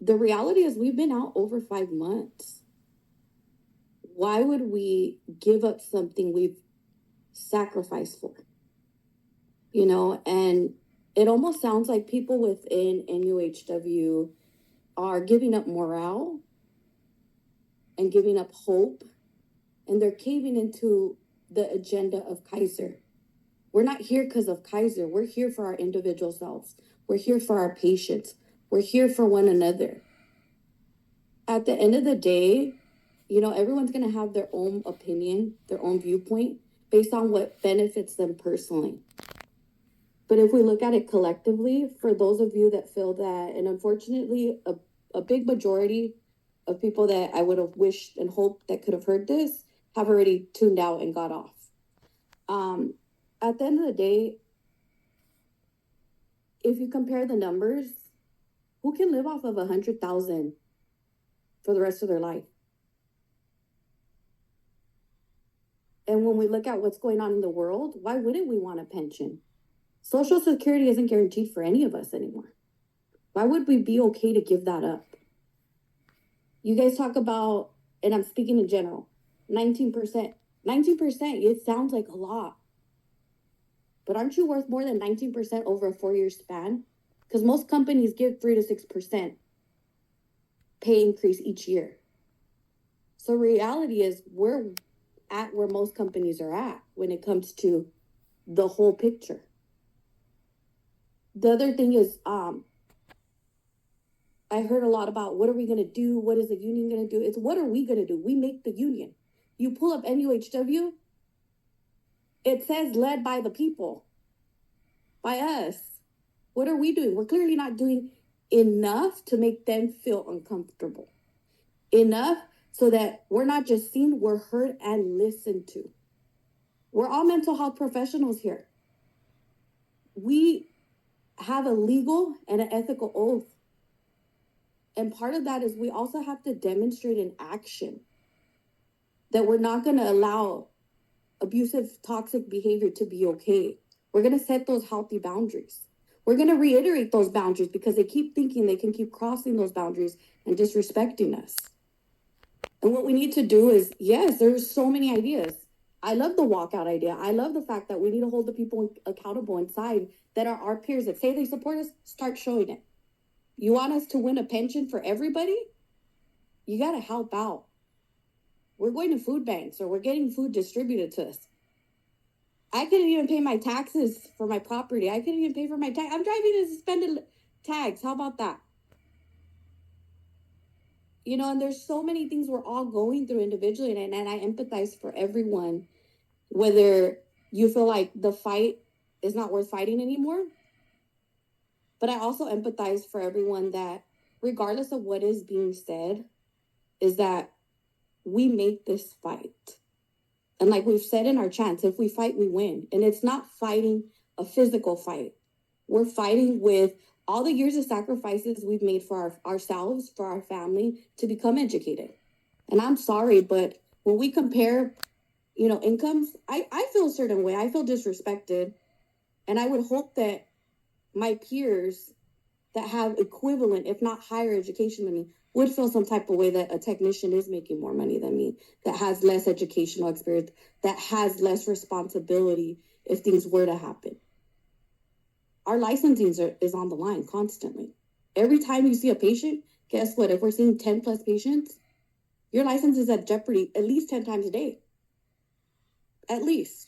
The reality is we've been out over 5 months. Why would we give up something we've sacrificed for? And it almost sounds like people within NUHW are giving up morale and giving up hope, and they're caving into the agenda of Kaiser. We're not here because of Kaiser. We're here for our individual selves. We're here for our patients. We're here for one another. At the end of the day, everyone's going to have their own opinion, their own viewpoint based on what benefits them personally. But if we look at it collectively, for those of you that feel that, and unfortunately, a big majority of people that I would have wished and hoped that could have heard this have already tuned out and got off. At the end of the day, if you compare the numbers, who can live off of 100,000 for the rest of their life? And when we look at what's going on in the world, why wouldn't we want a pension? Social Security isn't guaranteed for any of us anymore. Why would we be okay to give that up? You guys talk about, and I'm speaking in general, 19%. 19%, it sounds like a lot. But aren't you worth more than 19% over a 4-year span? Because most companies give 3 to 6% pay increase each year. So reality is we're at where most companies are at when it comes to the whole picture. The other thing is, I heard a lot about what are we going to do? What is the union going to do? It's what are we going to do? We make the union. You pull up NUHW, it says led by the people, by us. What are we doing? We're clearly not doing enough to make them feel uncomfortable. Enough so that we're not just seen, we're heard and listened to. We're all mental health professionals here. We have a legal and an ethical oath. And part of that is we also have to demonstrate in action that we're not going to allow abusive, toxic behavior to be okay. We're going to set those healthy boundaries. We're going to reiterate those boundaries because they keep thinking they can keep crossing those boundaries and disrespecting us. And what we need to do is, yes, there's so many ideas. I love the walkout idea. I love the fact that we need to hold the people accountable inside that are our peers that say they support us. Start showing it. You want us to win a pension for everybody? You got to help out. We're going to food banks or we're getting food distributed to us. I couldn't even pay my taxes for my property. I couldn't even pay for my tax. I'm driving in suspended tags. How about that? And there's so many things we're all going through individually, and I empathize for everyone, whether you feel like the fight is not worth fighting anymore. But I also empathize for everyone that, regardless of what is being said, is that we make this fight. And like we've said in our chants, if we fight, we win. And it's not fighting a physical fight. We're fighting with all the years of sacrifices we've made for ourselves, for our family, to become educated. And I'm sorry, but when we compare, incomes, I feel a certain way. I feel disrespected. And I would hope that my peers that have equivalent, if not higher education than me, would feel some type of way that a technician is making more money than me, that has less educational experience, that has less responsibility if things were to happen. Our licensing is on the line constantly. Every time you see a patient, guess what? If we're seeing 10 plus patients, your license is at jeopardy at least 10 times a day. At least.